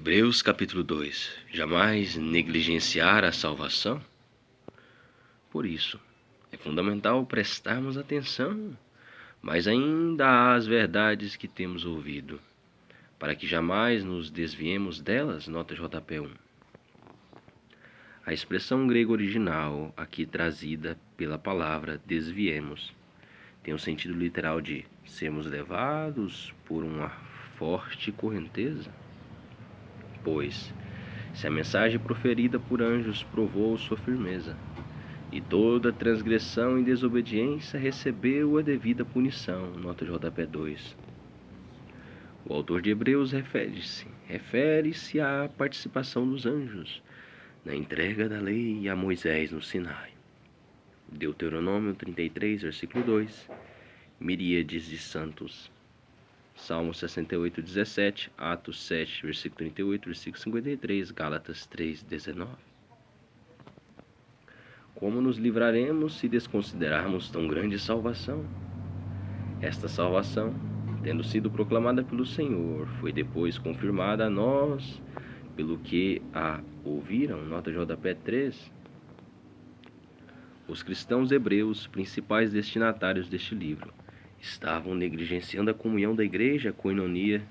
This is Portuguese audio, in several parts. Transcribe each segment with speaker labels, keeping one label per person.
Speaker 1: Hebreus capítulo 2. Jamais negligenciar a salvação? Por isso, é fundamental prestarmos atenção, mas ainda às verdades que temos ouvido, para que jamais nos desviemos delas. Nota JP1. A expressão grega original, aqui trazida pela palavra desviemos, tem o sentido literal de sermos levados por uma forte correnteza. Pois, se a mensagem proferida por anjos provou sua firmeza, e toda transgressão e desobediência recebeu a devida punição. Nota JP2. O autor de Hebreus refere-se à participação dos anjos na entrega da lei a Moisés no Sinai. Deuteronômio 33, versículo 2. Miríades de santos. Salmo 68, 17, Atos 7, versículo 38, versículo 53, Gálatas 3, 19. Como nos livraremos se desconsiderarmos tão grande salvação? Esta salvação, tendo sido proclamada pelo Senhor, foi depois confirmada a nós pelo que a ouviram. Nota JP 3. Os cristãos hebreus, principais destinatários deste livro, estavam negligenciando a comunhão da igreja, a coinonia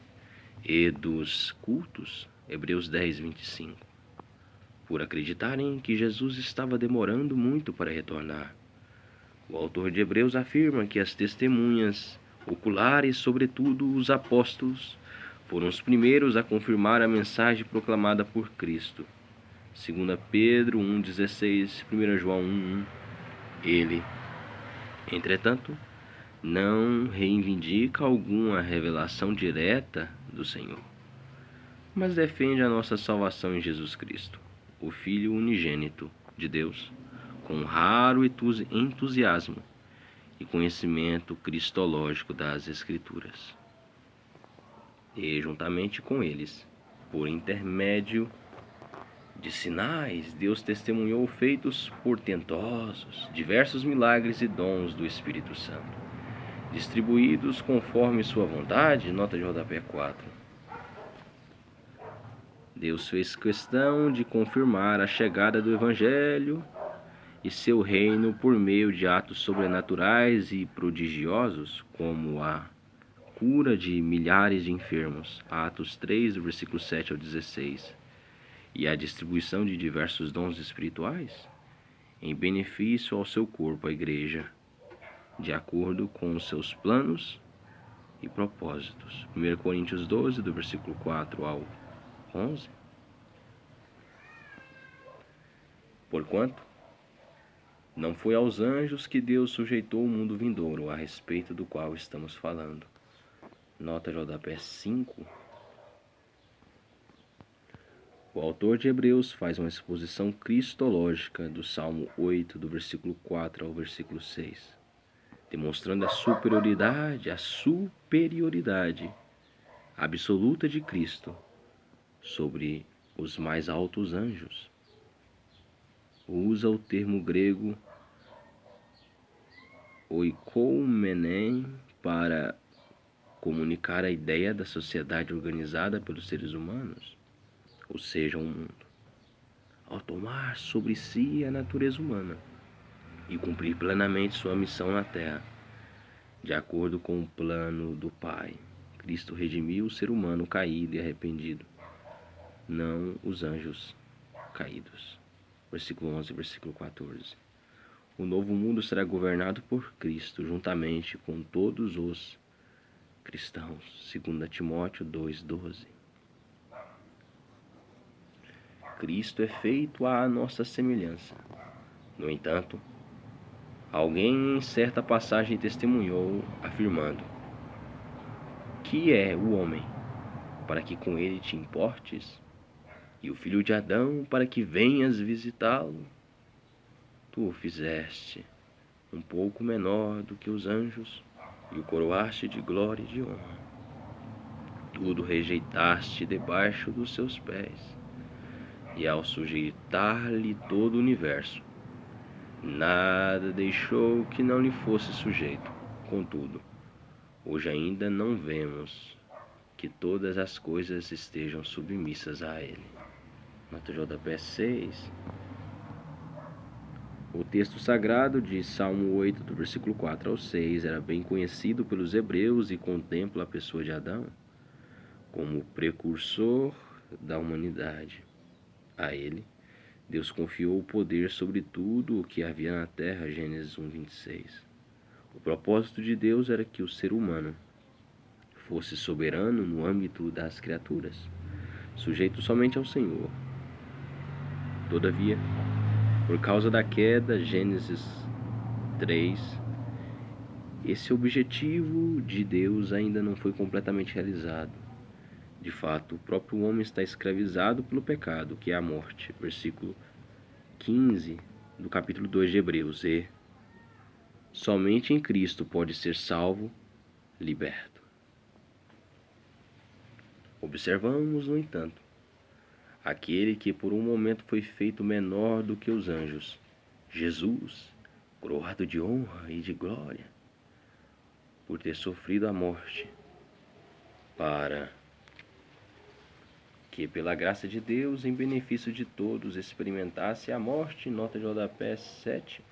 Speaker 1: e dos cultos, Hebreus 10, 25, por acreditarem que Jesus estava demorando muito para retornar. O autor de Hebreus afirma que as testemunhas oculares, sobretudo os apóstolos, foram os primeiros a confirmar a mensagem proclamada por Cristo. 2 Pedro 1,16, 1 João 1,1. Ele, entretanto, não reivindica alguma revelação direta do Senhor, mas defende a nossa salvação em Jesus Cristo, o Filho unigênito de Deus, com raro entusiasmo e conhecimento cristológico das Escrituras. E, juntamente com eles, por intermédio de sinais, Deus testemunhou feitos portentosos, diversos milagres e dons do Espírito Santo, distribuídos conforme sua vontade. Nota JP 4. Deus fez questão de confirmar a chegada do Evangelho e seu reino por meio de atos sobrenaturais e prodigiosos, como a cura de milhares de enfermos, Atos 3, do versículo 7 ao 16, e a distribuição de diversos dons espirituais em benefício ao seu corpo, a igreja, de acordo com os seus planos e propósitos. 1 Coríntios 12, do versículo 4 ao 11. Porquanto, não foi aos anjos que Deus sujeitou o mundo vindouro, a respeito do qual estamos falando. Nota JP 5. O autor de Hebreus faz uma exposição cristológica do Salmo 8, do versículo 4 ao versículo 6. Demonstrando a superioridade absoluta de Cristo sobre os mais altos anjos. Usa o termo grego oikoumenen para comunicar a ideia da sociedade organizada pelos seres humanos, ou seja, o mundo, ao tomar sobre si a natureza humana e cumprir plenamente sua missão na Terra, de acordo com o plano do Pai. Cristo redimiu o ser humano caído e arrependido, não os anjos caídos. Versículo 11, versículo 14. O novo mundo será governado por Cristo, juntamente com todos os cristãos. 2 Timóteo 2,12. Cristo é feito à nossa semelhança. No entanto, alguém em certa passagem testemunhou, afirmando: que é o homem, para que com ele te importes? E o filho de Adão, para que venhas visitá-lo? Tu o fizeste um pouco menor do que os anjos, e o coroaste de glória e de honra. Tudo rejeitaste debaixo dos seus pés, e ao sujeitar-lhe todo o universo, nada deixou que não lhe fosse sujeito. Contudo, hoje ainda não vemos que que todas as coisas estejam submissas a ele. Nota JP 6. O texto sagrado de Salmo 8, do versículo 4 ao 6, era bem conhecido pelos hebreus e contempla a pessoa de Adão como precursor da humanidade. A ele, Deus confiou o poder sobre tudo o que havia na terra, Gênesis 1, 26. O propósito de Deus era que o ser humano fosse soberano no âmbito das criaturas, sujeito somente ao Senhor. Todavia, por causa da queda, Gênesis 3, esse objetivo de Deus ainda não foi completamente realizado. De fato, o próprio homem está escravizado pelo pecado, que é a morte. Versículo 15 do capítulo 2 de Hebreus. E somente em Cristo pode ser salvo, liberto. Observamos, no entanto, aquele que por um momento foi feito menor do que os anjos, Jesus, coroado de honra e de glória, por ter sofrido a morte, para que pela graça de Deus, em benefício de todos, experimentasse a morte. Nota JP 7.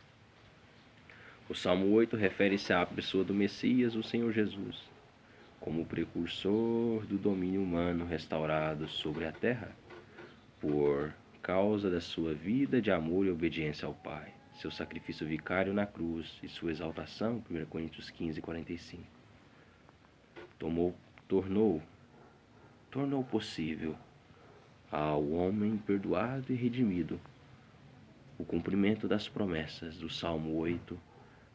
Speaker 1: O Salmo 8 refere-se à pessoa do Messias, o Senhor Jesus, como precursor do domínio humano restaurado sobre a terra, por causa da sua vida de amor e obediência ao Pai, seu sacrifício vicário na cruz e sua exaltação, 1 Coríntios 15, 45, tornou possível ao homem perdoado e redimido o cumprimento das promessas do Salmo 8,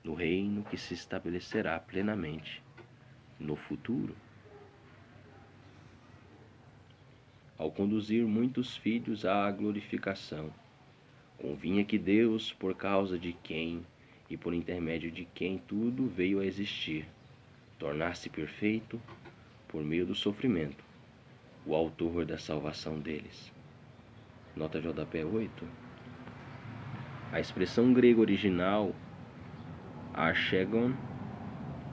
Speaker 1: no reino que se estabelecerá plenamente no futuro. Ao conduzir muitos filhos à glorificação, convinha que Deus, por causa de quem e por intermédio de quem tudo veio a existir, tornar-se perfeito por meio do sofrimento, o autor da salvação deles. Nota JP 8. A expressão grega original, archegon,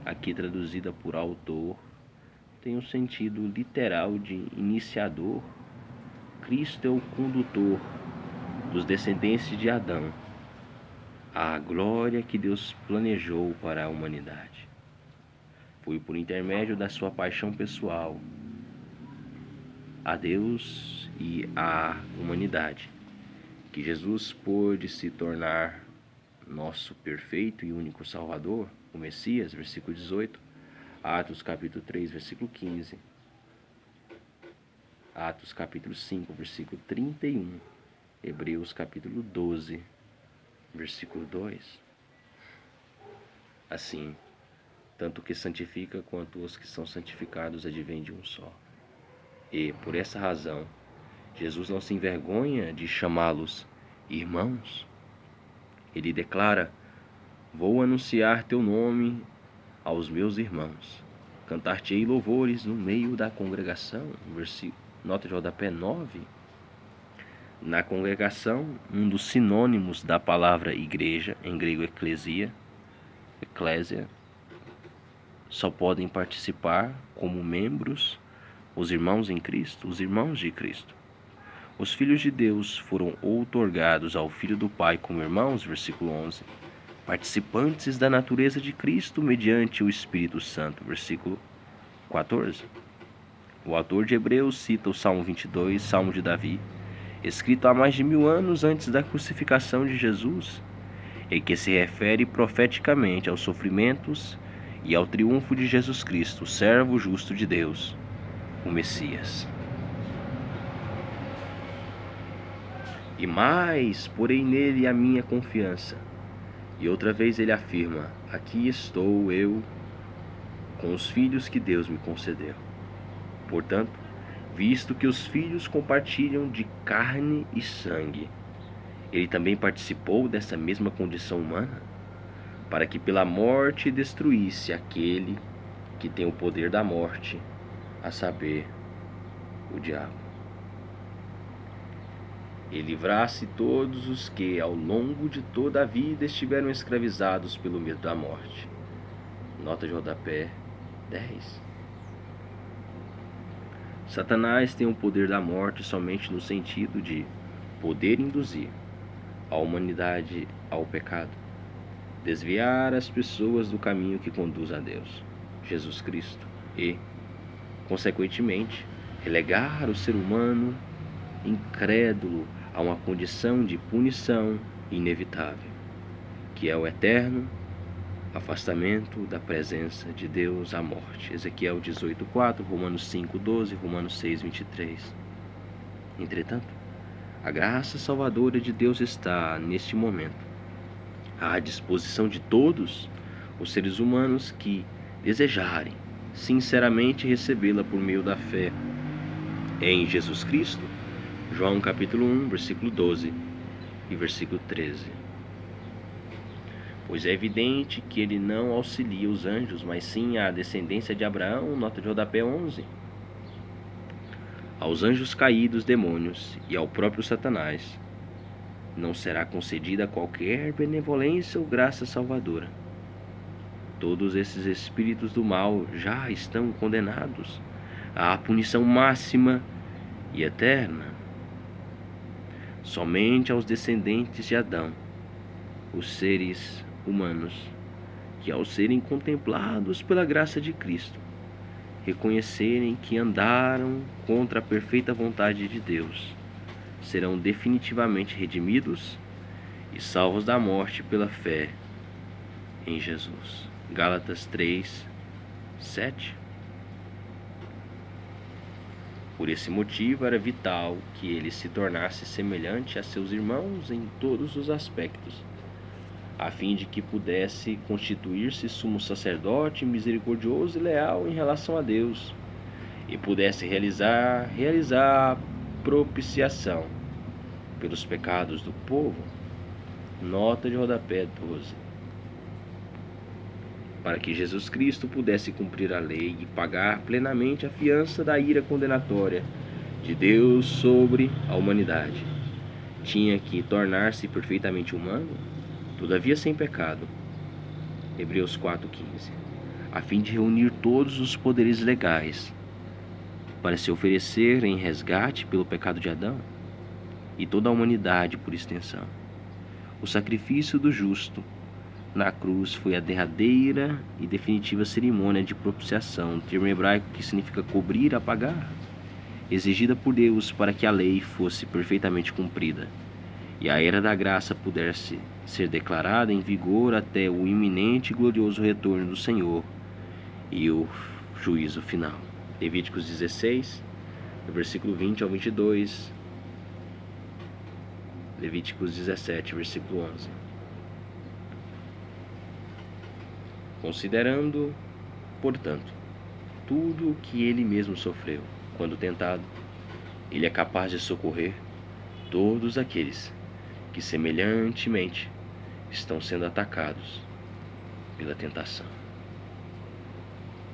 Speaker 1: aqui traduzida por autor, tem um sentido literal de iniciador. Cristo é o condutor dos descendentes de Adão à glória que Deus planejou para a humanidade. Foi por intermédio da sua paixão pessoal a Deus e à humanidade que Jesus pôde se tornar nosso perfeito e único Salvador, o Messias, versículo 18, Atos capítulo 3, versículo 15, Atos capítulo 5, versículo 31, Hebreus capítulo 12, versículo 2. Assim, tanto o que santifica quanto os que são santificados advêm de um só. E, por essa razão, Jesus não se envergonha de chamá-los irmãos. Ele declara: vou anunciar teu nome aos meus irmãos, cantar-te-ei louvores no meio da congregação. Nota JP 9. Na congregação, um dos sinônimos da palavra igreja, em grego eclésia, só podem participar como membros os irmãos em Cristo, os irmãos de Cristo. Os filhos de Deus foram outorgados ao Filho do Pai como irmãos, versículo 11, participantes da natureza de Cristo mediante o Espírito Santo, versículo 14. O autor de Hebreus cita o Salmo 22, Salmo de Davi, escrito há mais de 1000 anos antes da crucificação de Jesus, e que se refere profeticamente aos sofrimentos e ao triunfo de Jesus Cristo, o servo justo de Deus, o Messias. E mais, porei nele a minha confiança. E outra vez ele afirma: aqui estou eu com os filhos que Deus me concedeu. Portanto, visto que os filhos compartilham de carne e sangue, ele também participou dessa mesma condição humana, para que pela morte destruísse aquele que tem o poder da morte, a saber, o diabo, e livrasse todos os que, ao longo de toda a vida, estiveram escravizados pelo medo da morte. Nota JP 10. Satanás tem o poder da morte somente no sentido de poder induzir a humanidade ao pecado, desviar as pessoas do caminho que conduz a Deus, Jesus Cristo, e, consequentemente, relegar o ser humano incrédulo a uma condição de punição inevitável, que é o eterno afastamento da presença de Deus, a morte. Ezequiel 18:4, Romanos 5:12, Romanos 6:23. Entretanto, a graça salvadora de Deus está, neste momento, à disposição de todos os seres humanos que desejarem sinceramente recebê-la por meio da fé em Jesus Cristo. João capítulo 1, versículo 12 e versículo 13. Pois é evidente que ele não auxilia os anjos, mas sim a descendência de Abraão, nota de rodapé 11. Aos anjos caídos, demônios, e ao próprio Satanás não será concedida qualquer benevolência ou graça salvadora. Todos esses espíritos do mal já estão condenados à punição máxima e eterna. Somente aos descendentes de Adão, os seres humanos, que ao serem contemplados pela graça de Cristo, reconhecerem que andaram contra a perfeita vontade de Deus, serão definitivamente redimidos e salvos da morte pela fé em Jesus. Gálatas 3:7. Por esse motivo era vital que ele se tornasse semelhante a seus irmãos em todos os aspectos, a fim de que pudesse constituir-se sumo sacerdote misericordioso e leal em relação a Deus, e pudesse realizar a propiciação pelos pecados do povo. Nota de rodapé 12. Para que Jesus Cristo pudesse cumprir a lei e pagar plenamente a fiança da ira condenatória de Deus sobre a humanidade, tinha que tornar-se perfeitamente humano, todavia sem pecado. Hebreus 4:15. A fim de reunir todos os poderes legais para se oferecer em resgate pelo pecado de Adão e toda a humanidade por extensão. O sacrifício do justo na cruz foi a derradeira e definitiva cerimônia de propiciação, termo hebraico que significa cobrir, apagar, exigida por Deus para que a lei fosse perfeitamente cumprida e a era da graça pudesse ser declarada em vigor até o iminente e glorioso retorno do Senhor e o juízo final. Levíticos 16, do versículo 20 ao 22. Levíticos 17, versículo 11. Considerando, portanto, tudo o que ele mesmo sofreu quando tentado, ele é capaz de socorrer todos aqueles que semelhantemente estão sendo atacados pela tentação.